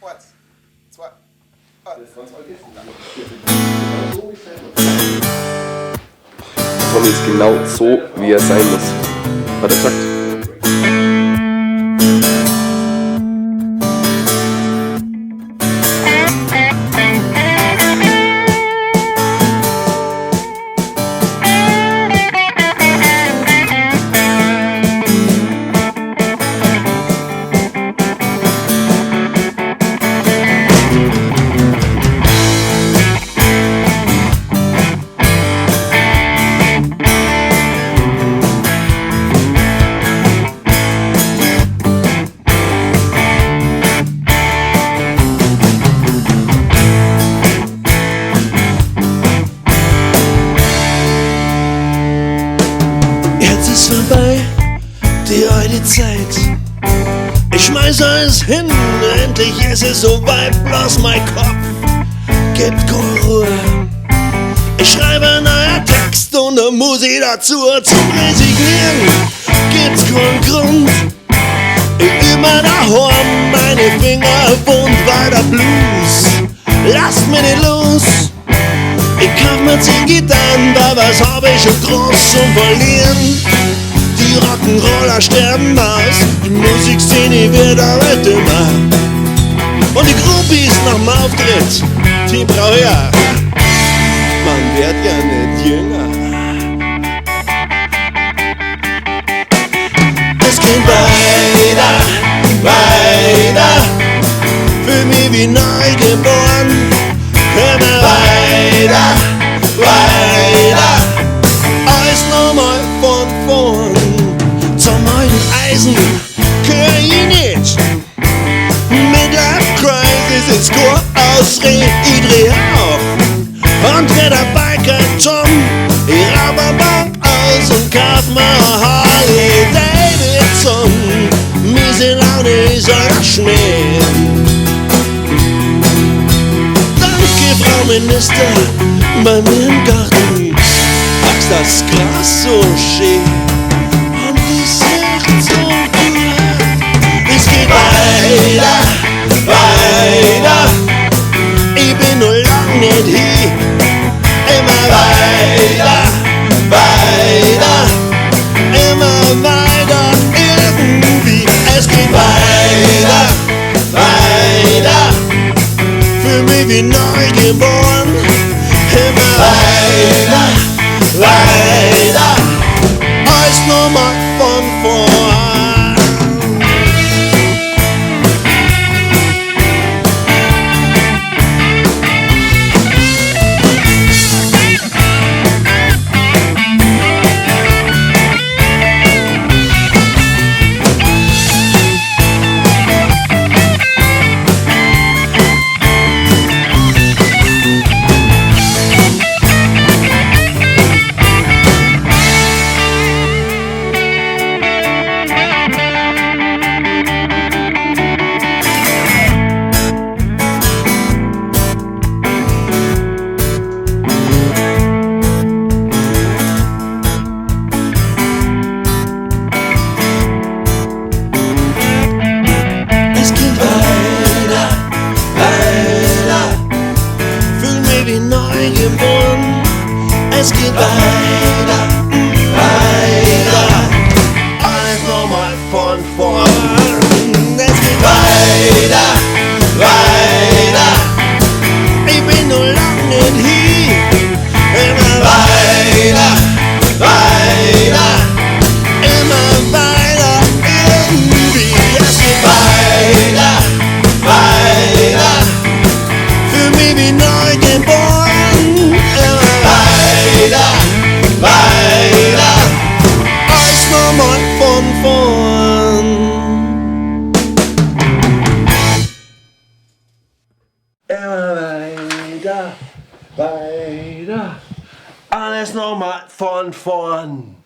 Eins, zwei, Tommy ist genau so, wie er sein muss. Hat er gesagt. Jetzt ist vorbei, die alte Zeit. Ich schmeiß alles hin, endlich ist es soweit. Bloß mein Kopf gibt keine Ruhe. Ich schreibe einen neuen Text und eine Musik dazu. Zum Resignieren gibt's keinen Grund. Ich immer daheim, meine Finger wund weiter Blues. Lasst mich nicht los. Ich kauf mir 10 Gitarren, weil was hab ich schon groß zum Verlieren. Die Rock'n'Roller sterben aus, die Musikszene wird aber dümmer. Und die Groupies nach dem Auftritt, die brauch ja, man wird ja nicht jünger. Es geht weiter, weiter, für mich wie neu geboren. Immer weiter, weiter, alles nochmal von vorn. Zum neuen Eisen gehör ich nicht. Midlife Crisis ist keine Ausrede, ich dreh auf und werd ein Biker Tom. Ich raub eine Bank aus und kauf mir Harley Davidson. Miese Laune ist ein Schmäh. Frau Minister, bei mir im Garten wächst das Gras so schön und die Sicht so gut. Es geht weiter, weiter, ich bin noch lang nicht hier. Immer weiter, weiter, immer weiter irgendwie. Es geht weiter, weiter, für mich wie neu geboren. Immer weiter, weiter, alles nochmal von vorn. Es geht weiter, weiter, alles nochmal von vorn. Es geht weiter, weiter, ich bin nur lang nicht hier. Immer weiter, weiter, immer weiter irgendwie. Es geht weiter, weiter, für mich wie neu geboren. Weiter, weiter, alles nochmal von vorn. Immer weiter, weiter, alles nochmal von vorn.